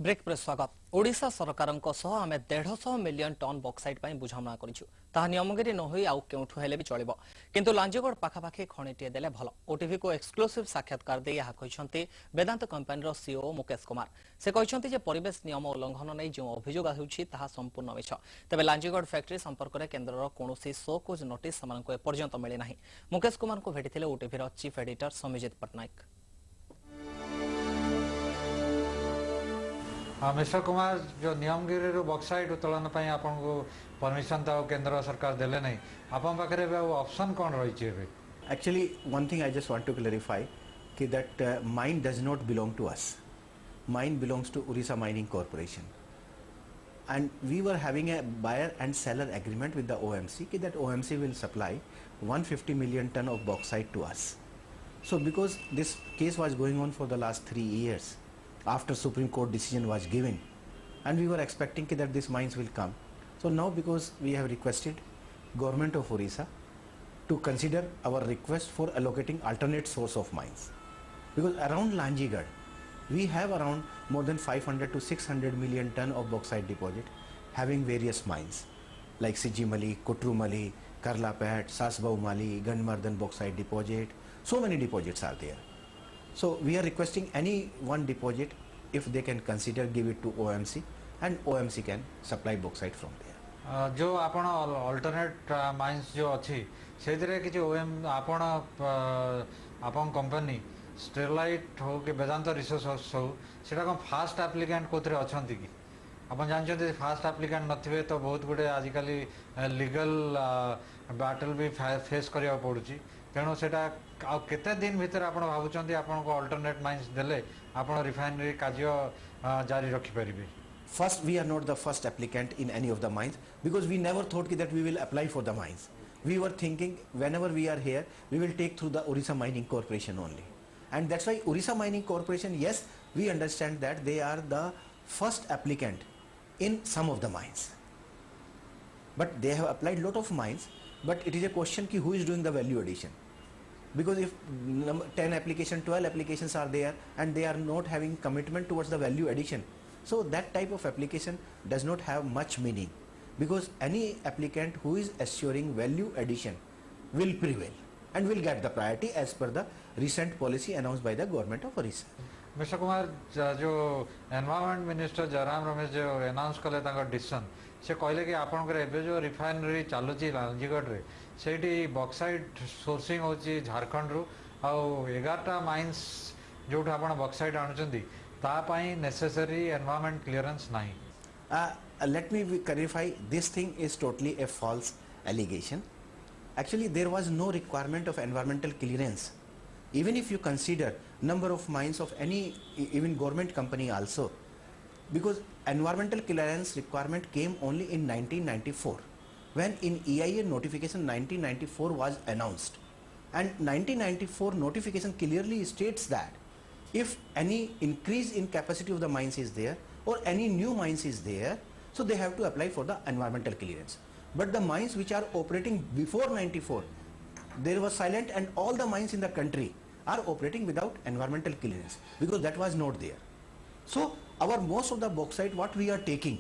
Break पर स्वागत। ओडिशा सरकार आम 150 मिलियन टन बक्साइट बुझामणा करा नियमगिरी नई आउ केउठु हेले भी चलिबो किंतु लांजीगढ़ पाखापाखि खणीटे देले भल। ओटीवी को एक्सक्लूसिव साक्षात्कार दे यह कहते वेदांत कंपनी सीओ मुकेश कुमार। से कहते जे परिवेश नियम उल्लंघन नहीं जो अभियोग आउछि ताहा संपूर्ण मिछ। तेबे लांजीगढ़ फैक्ट्री संपर्क में केन्द्रर कौनसी शो कोज नोटिस सेमानंको एपर्यंत मिली नाही। मुकेश कुमार को भेटिथिले OTV chief editor Samijit Patnaik. Mister Kumar जो नियमगिरी बक्साइट उत्तोलन आपन को परमिशन तो केंद्र सरकार देले नहीं आपन पाखरे ऑप्शन कौन रही है? Actually, one thing I just want to clarify कि that mine does not belong to us. Mine belongs to Orissa Mining Corporation, and we were having a buyer and seller agreement with the OMC कि that OMC will supply 150 million ton of bauxite to us. So because this case was going on for the last 3 years after Supreme Court decision was given, and we were expecting that these mines will come. So now because we have requested government of Orissa to consider our request for allocating alternate source of mines, because around Lanjigarh we have around more than 500 to 600 million ton of bauxite deposit having various mines like Sijimali, Kutrumali, Karlapet, Sasbaumali, Gandmardhan bauxite deposit. So many deposits are there. So we are requesting any one deposit, if they can consider, give it to OMC, and OMC can supply bauxite from there. जो आपण alternate mines जो अच्छी से किसी ओएम आपण company Sterlite हो कि वेदांत resource हो सेटा कौन फास्ट एप्लिकेंट कोथरे अछंती कि आपण जानछते फास्ट एप्लिकेंट नथिबे तो बहुत गुडे आजिकल लीगल बैटल भी फेस करिया पड़ुची तेणु सेटा केते दिन भीतर आपण भाबुचंती आपण को अल्टरनेट माइंस देले आपण रिफाइनरी कार्य जारी रखि परिबे? First, we are not the first applicant in any of the mines, because we never thought that we will apply for the mines. We were thinking whenever we are here, we will take through the Orissa Mining Corporation only. And that's why Orissa Mining Corporation, yes, we understand that they are the first applicant in some of the mines. But they have applied lot of mines, but it is a question ki who is doing the value addition. Because if 10 applications, 12 applications are there and they are not having commitment towards the value addition, so that type of application does not have much meaning, because any applicant who is assuring value addition will prevail and will get the priority as per the recent policy announced by the government of Orissa. Mister Kumar जो environment minister Jairam Ramesh जो announce कले decision से कहले कि आपनकर एबे जो refinery चालुची Lanjigarh रे सेठी बॉक्साइट सोर्सिंग होची झारखंड रु आ 11टा माइंस जोठ आपण बॉक्साइट आनुचंदी ता पई नेसेसरी एनवायरमेंट क्लियरेंस नाही. Let me clarify, this thing is totally a false allegation. Actually, there was no requirement of environmental clearance. Even if you consider number of mines of any even government company also, because environmental clearance requirement came only in 1994 when in EIA notification 1994 was announced, and 1994 notification clearly states that if any increase in capacity of the mines is there or any new mines is there, so they have to apply for the environmental clearance. But the mines which are operating before 94, there was silent, and all the mines in the country are operating without environmental clearance because that was not there. So our most of the bauxite what we are taking,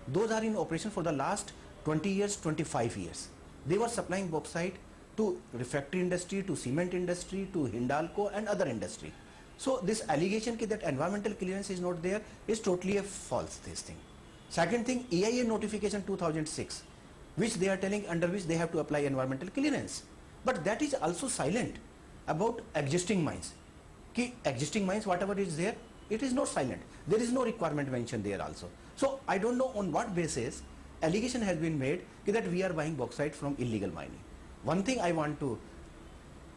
those are in operation for the last 20 years, 25 years. They were supplying bauxite to refractory industry, to cement industry, to Hindalco and other industry. So this allegation that environmental clearance is not there is totally a false this thing. Second thing, EIA notification 2006, which they are telling under which they have to apply environmental clearance, but that is also silent about existing mines. Ki existing mines whatever is there, it is not silent. There is no requirement mentioned there also. So I don't know on what basis allegation has been made that we are buying bauxite from illegal mining. One thing I want to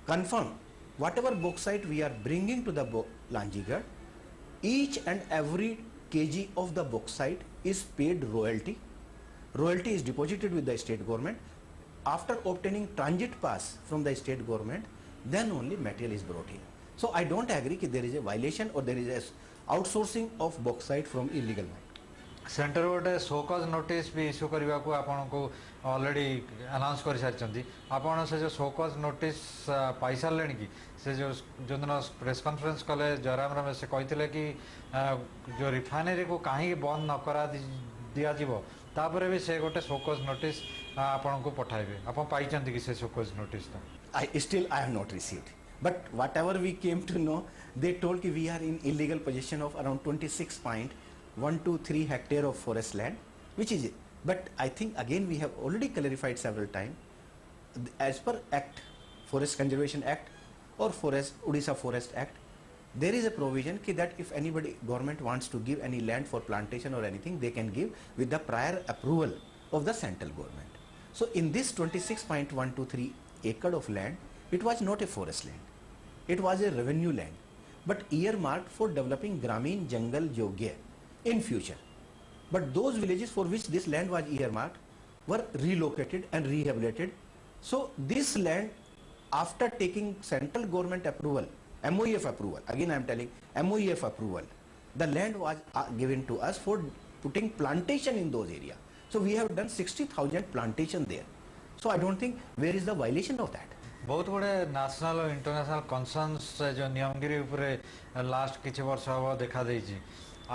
confirm, whatever bauxite we are bringing to the Lanjigarh, each and every kg of the bauxite is paid royalty. Royalty is deposited with the state government. After obtaining transit pass from the state government, then only material is brought in. So I don't agree that there is a violation or there is a outsourcing of bauxite from illegal mine. Centre गोटे शोकज notice भी issue करने को आपन को already announce कर सारी आपन से जो शोकज नोटिस पाई सारे कि से जो दिन प्रेस कॉन्फ्रेंस कले जयराम रमेश से कहते कि जो रिफाइनरी को कहीं बंद न करा दिज्व तापर भी से गोटे शोकज नोटिस आपन को पठाइबे आप पाई कि से शोकज notice I have not received. But whatever we came to know, they told that we are in illegal possession of around 26.123 hectare of forest land, which is it. But I think again we have already clarified several times, as per Act, Forest Conservation Act or Odisha Forest Act, there is a provision that if anybody, government wants to give any land for plantation or anything, they can give with the prior approval of the central government. So in this 26.123 acre of land, it was not a forest land. It was a revenue land, but earmarked for developing Gramin Jungle Yogya in future. But those villages for which this land was earmarked were relocated and rehabilitated. So this land, after taking central government approval, MOEF approval, again I am telling MOEF approval, the land was given to us for putting plantation in those areas. So we have done 60,000 plantation there. So I don't think where is the violation of that. बहुत गुड़े national और international कनसर्न्स जो नियमगिरी उपरे last किछि वर्ष हम देखा देछि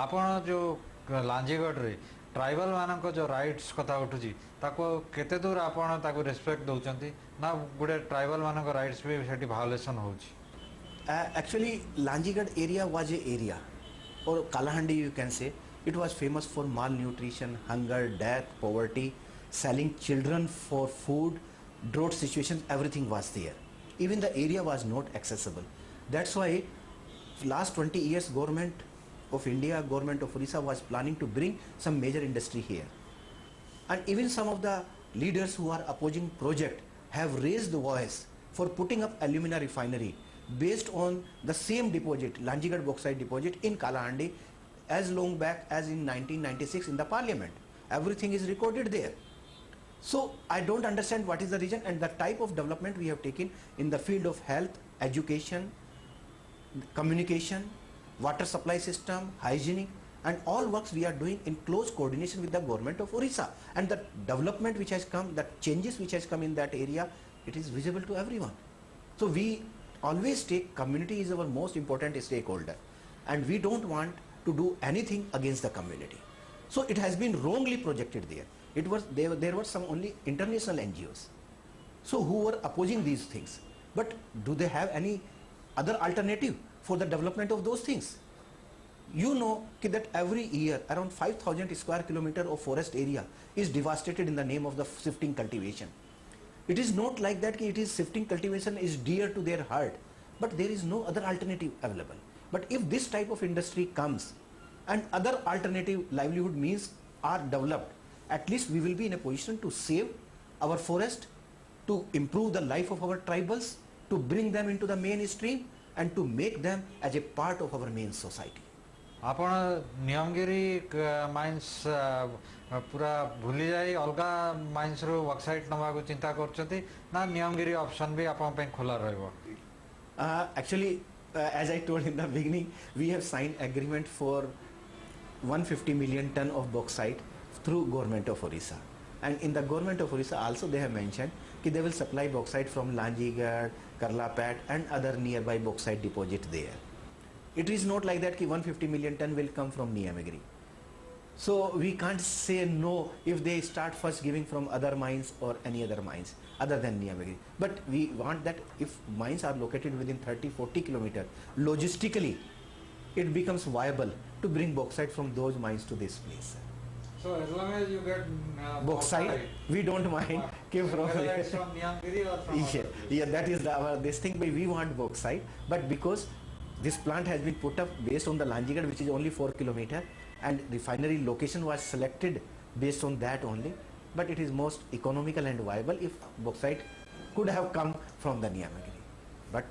आपण जो लांजीगढ़ रे ट्राइबल मानक जो राइट्स कथा उठुछि ताको केते दूर आपण ताको रिस्पेक्ट दउचंती ना गुडे ट्राइबल मानक राइट्स भी सेठी वायोलेशन होछि Actually, Lanjigarh area was a area, or Kalahandi you can say, it was famous for malnutrition, hunger, death, poverty, selling children for food, drought situations, everything was there. Even the area was not accessible. That's why last 20 years government of India, government of Odisha was planning to bring some major industry here. And even some of the leaders who are opposing project have raised the voice for putting up alumina refinery based on the same deposit, Lanjigarh bauxite deposit in Kalahandi, as long back as in 1996 in the parliament. Everything is recorded there. So I don't understand what is the reason and the type of development we have taken in the field of health, education, communication, water supply system, hygienic, and all works we are doing in close coordination with the government of Orissa. And the development which has come, the changes which has come in that area, it is visible to everyone. So we always take community is our most important stakeholder, and we don't want to do anything against the community. So it has been wrongly projected there. There were some only international NGOs, so who were opposing these things. But do they have any other alternative for the development of those things? You know that every year around 5,000 square kilometer of forest area is devastated in the name of the shifting cultivation. It is not like that it is shifting cultivation is dear to their heart, but there is no other alternative available. But if this type of industry comes and other alternative livelihood means are developed, at least we will be in a position to save our forest, to improve the life of our tribals, to bring them into the mainstream and to make them as a part of our main society. आपण Niyamgiri mines पूरा भूली जाई अलगा mines रो website नवा को चिंता करछथि ना Niyamgiri option भी आपण पे खुला रहबो Actually, as I told in the beginning, we have signed agreement for 150 million ton of bauxite through government of Orissa, and in the government of Orissa also they have mentioned that they will supply bauxite from Lanjigarh, Karlapat and other nearby bauxite deposit there. It is not like that 150 million ton will come from Niyamagiri. So we can't say no if they start first giving from other mines or any other mines other than Niyamagiri. But we want that if mines are located within 30-40 kilometers, logistically it becomes viable to bring bauxite from those mines to this place. So as long as you get Bauxite, we don't mind. Came from whether it's from Niyamagiri or from yeah, that is this thing. But we want bauxite, but because this plant has been put up based on the Lanjigarh, which is only 4 kilometers, and refinery location was selected based on that only. But it is most economical and viable if bauxite could have come from the Niyamagiri. But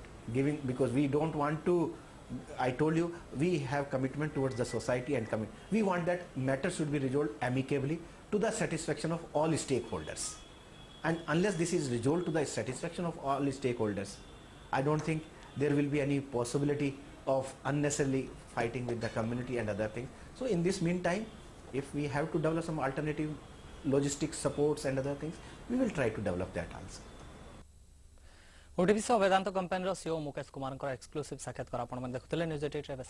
because we don't want to, I told you, we have commitment towards the society and we want that matter should be resolved amicably to the satisfaction of all stakeholders. And unless this is resolved to the satisfaction of all stakeholders, I don't think there will be any possibility of unnecessarily fighting with the community and other things. So in this meantime, If we have to develop some alternative logistics supports and other things, we will try to develop that also. OTV सह Vedanta company CEO Mukesh Kumar exclusive साक्षात्कार आपण देखुले news 88 रे।